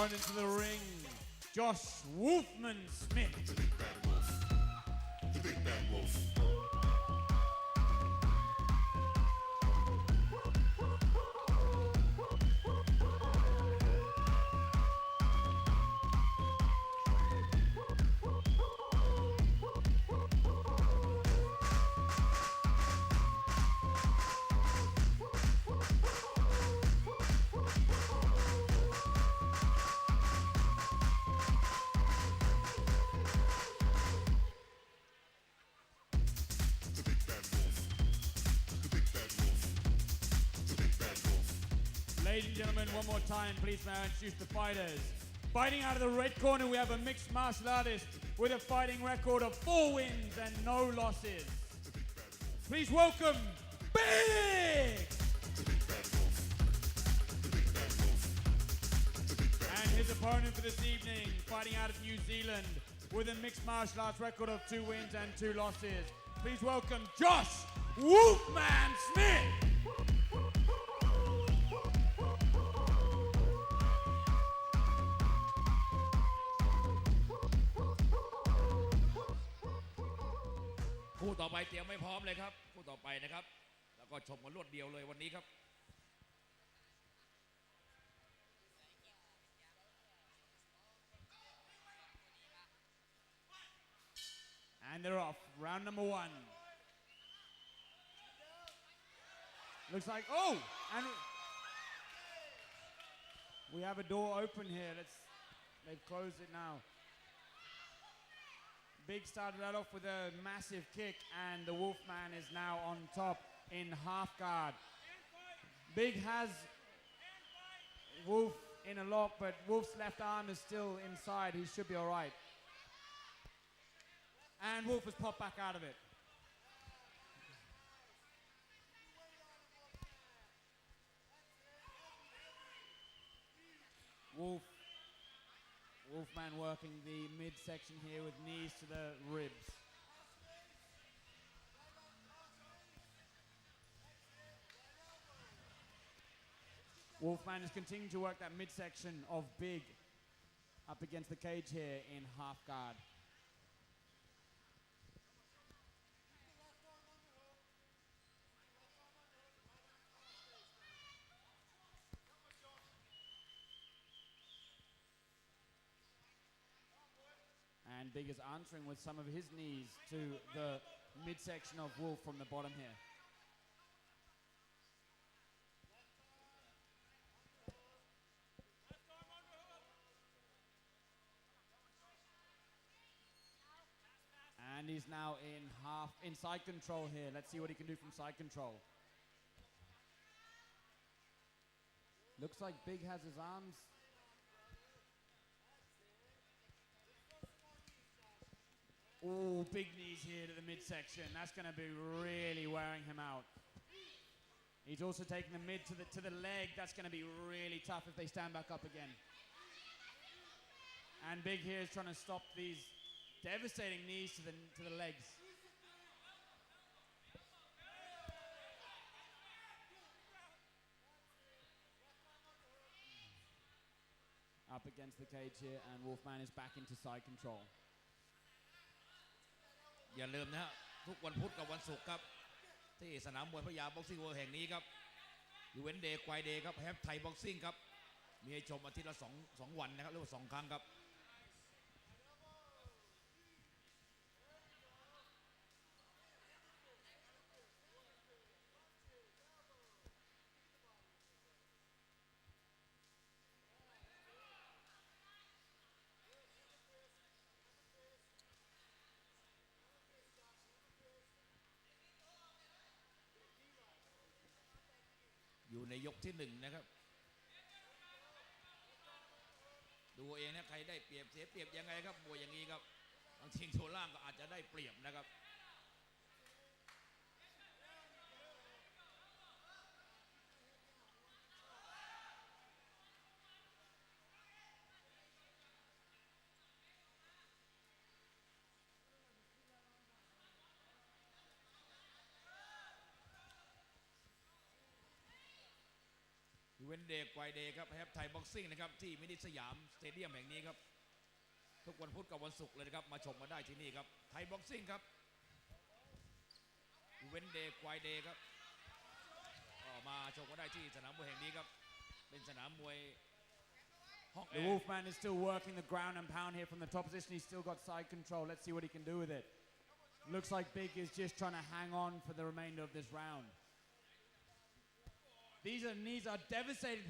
opponent to the ring, Josh Wolfman Smith. The big bad wolf. The big bad wolf. Ladies and gentlemen, one more time, please may I introduce the fighters. Fighting out of the red corner, we have a mixed martial artist with a fighting record of 4 wins and no losses. Please welcome Big! And his opponent for this evening, fighting out of New Zealand with a mixed martial arts record of 2 wins and 2 losses. Please welcome Josh Wolfman Smith!คู่ต่อไปเตรียมไม่พร้อมเลยครับคู่ต่อไปนะครับแล้วก็ชมกันรวดเดียวเลยวันนี้ครับ And they're off. Round number 1. Looks like, oh! And we have a door open here. They've closed it now. Big started that off with a massive kick, and the Wolfman is now on top in half guard. Big has Wolf in a lock, but Wolf's left arm is still inside. He should be all right. And Wolf has popped back out of it. Wolfman working the midsection here with knees to the ribs. Wolfman is continuing to work that midsection of Big up against the cage here in half guard. And Big is answering with some of his knees to the midsection of Wolf from the bottom here. And he's now in side control here. Let's see what he can do from side control. Looks like Big has his arms. Oh, big knees here to the midsection. That's going to be really wearing him out. He's also taking the mid to the leg. That's going to be really tough if they stand back up again. And Big here is trying to stop these devastating knees to the legs. Up against the cage here, and Wolfman is back into side control. อย่าลืมนะฮะทุกวันพุธกับวันศุกร์ครับที่สนามมวยพระยาบ็อกซิ่งเวิลด์แห่งนี้ครับยูเวนเดย์ควายเดย์ครับแฮปไทยบ็อกซิ่งครับมีให้ชมอาทิตย์ละ2 วันนะครับหรือว่า2 ครั้งครับอยู่ในยกที่1นะครับดูเองนะใครได้เปรียบเสียเปรียบยังไงครับมวยอย่างนี้ครับบางทีโชว์ล่างก็อาจจะได้เปรียบนะครับ U เวนเดย์ไกวเดย์ครับแฮปไทยบ็อกซิ่งนะครับที่มินิสยามสเตเดียมแห่งนี้ครับทุกวันพุธกับวันศุกร์เลยนะครับมาชมมาได้ที่นี่ครับไทยบ็อกซิ่งครับเวนเดย์ไกวเดย์ครับก็มาชมมาได้ที่สนามมวยแห่งนี้ครับเป็นสนามมวยห้องแอ The ร์ Wolfman is still working the ground and pound here from the top position. He's still got side control. Let's see what he can do with it. Looks like Big is just trying to hang on for the remainder of this round. These knees are devastating.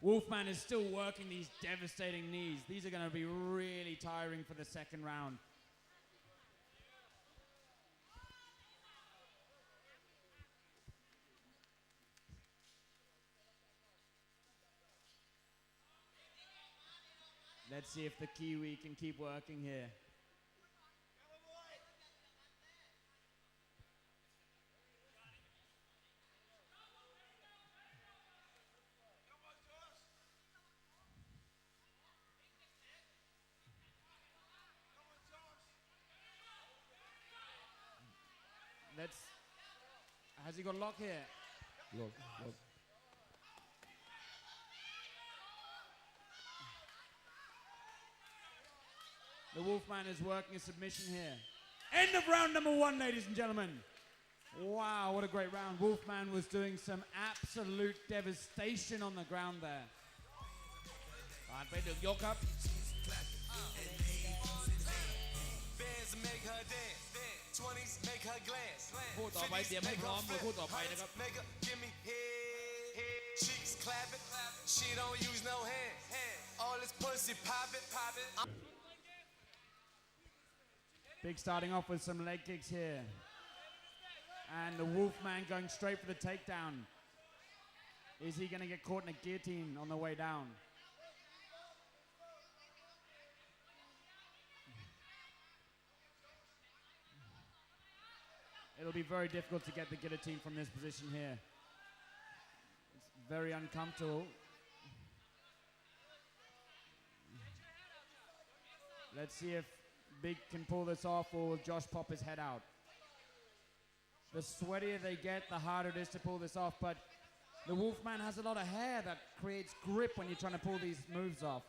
Wolfman is still working these devastating knees. These are going to be really tiring for the second round. Let's see if the Kiwi can keep working here. Has he got lock here? Look. The Wolfman is working a submission here. End of round number 1, ladies and gentlemen. Wow, what a great round. Wolfman was doing some absolute devastation on the ground there. ผ่านไป1 ยกครับ คู่ต่อไปเตรียมให้พร้อมเลยคู่ต่อไปนะครับ Big starting off with some leg kicks here. And the Wolfman going straight for the takedown. Is he going to get caught in a guillotine on the way down? It'll be very difficult to get the guillotine from this position here. It's very uncomfortable. Let's see if Big can pull this off or will Josh pop his head out. The sweatier they get, the harder it is to pull this off, but the Wolfman has a lot of hair that creates grip when you're trying to pull these moves off.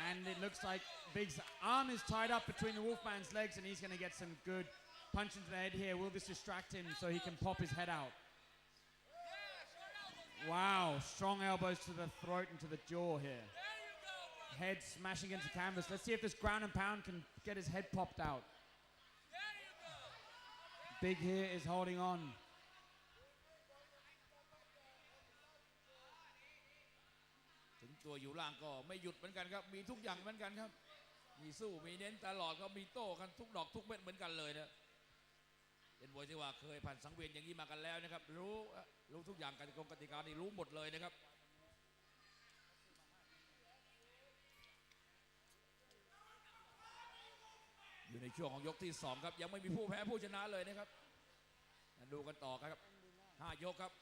And it looks like Big's arm is tied up between the Wolfman's legs and he's going to get some good punch into the head here. Will this distract him so he can pop his head out? Wow, strong elbows to the throat and to the jaw here. Head smashing into canvas. Let's see if this ground and pound can get his head popped out. Big here is holding on. ถึงตัวอยู่ล่างก็ไม่หยุดเหมือนกันครับมีทุกอย่างเหมือนกันครับมีสู้มีเน้นตลอดก็มีโต้กันทุกดอกทุกเม็ดเหมือนกันเลยนะเป็นมวยที่ว่าเคยผ่านสังเวียนอย่างนี้มากันแล้วนะครับรู้ทุกอย่างกติกานี่รู้หมดเลยนะครับอยู่ในช่วงของยกที่2ครับยังไม่มีผู้แพ้ผู้ชนะเลยนะครับดูกันต่อครับ5 ยกครับ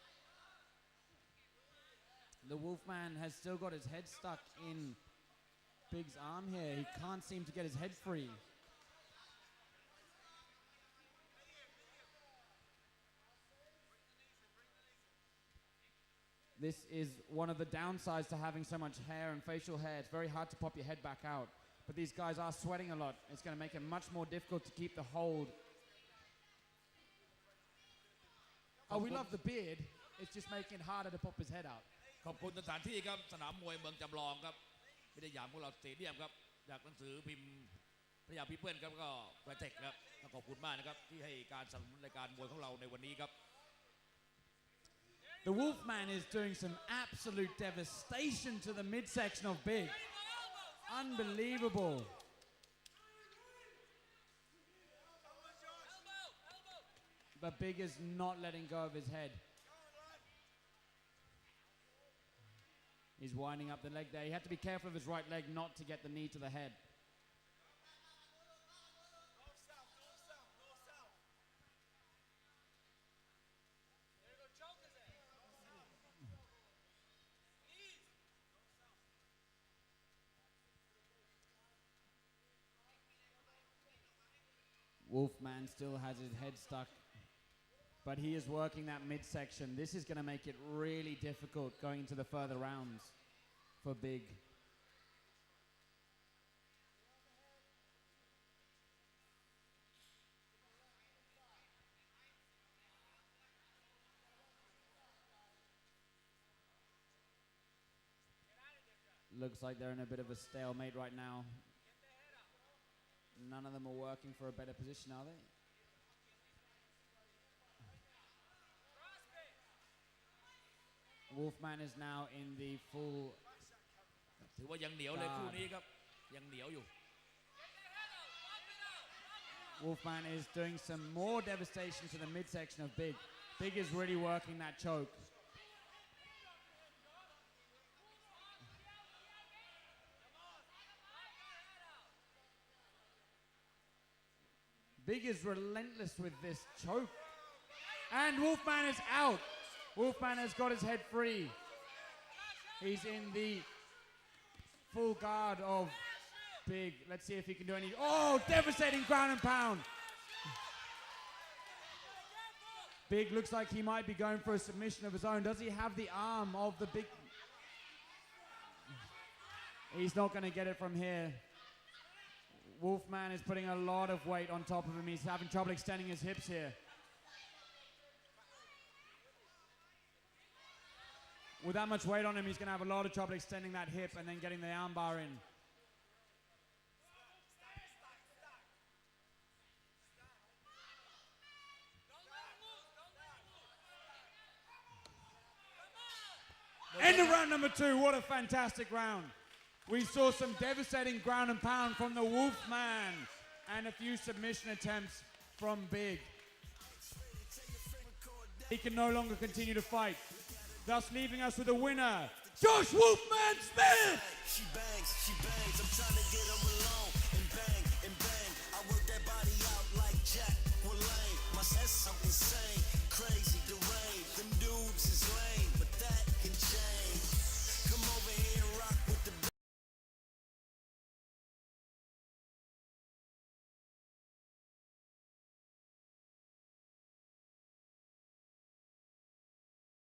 The Wolfman has still got his head stuck in Big's arm here. He can't seem to get his head free. This is one of the downsides to having so much hair and facial hair. It's very hard to pop your head back out. But these guys are sweating a lot. It's going to make it much more difficult to keep the hold. Oh, we love the beard. It's just making it harder to pop his head out. ขอบคุณสถานที่ครับสนามมวยเมืองจำลองครับพิทยามของเราสเตเดียมครับจากหนังสือพิมพ์พยาพิเปิลครับก็ไวเทคครับขอบคุณมากนะครับที่ให้การสนับสนุนรายการมวยของเราในวันนี้ครับ The Wolfman is doing some absolute devastation to the midsection of Big. Unbelievable. But Big is not letting go of his head. He's winding up the leg there. He had to be careful of his right leg not to get the knee to the head. Wolfman still has his head stuck, but he is working that midsection. This is going to make it really difficult going into the further rounds for Big. Looks like they're in a bit of a stalemate right now. None of them are working for a better position, are they? Wolfman is now in the full ถือว่ายังเหนียวเลยคู่นี้ครับยังเหนียวอยู่ Wolfman is doing some more devastation to the midsection of Big. Big is really working that choke. Big is relentless with this choke. And Wolfman is out. Wolfman has got his head free. He's in the full guard of Big. Let's see if he can do any. Oh, devastating ground and pound. Big looks like he might be going for a submission of his own. Does he have the arm of the Big? He's not going to get it from here. Wolfman is putting a lot of weight on top of him. He's having trouble extending his hips here. With that much weight on him, he's going to have a lot of trouble extending that hip and then getting the armbar in. End of round number 2. What a fantastic round. We saw some devastating ground and pound from the Wolfman and a few submission attempts from Big. He can no longer continue to fight, thus leaving us with a winner, Josh Wolfman Smith! She bangs, I'm trying to get her alone and bang, I work that body out like Jack LaLanne. My sense, I'm insane.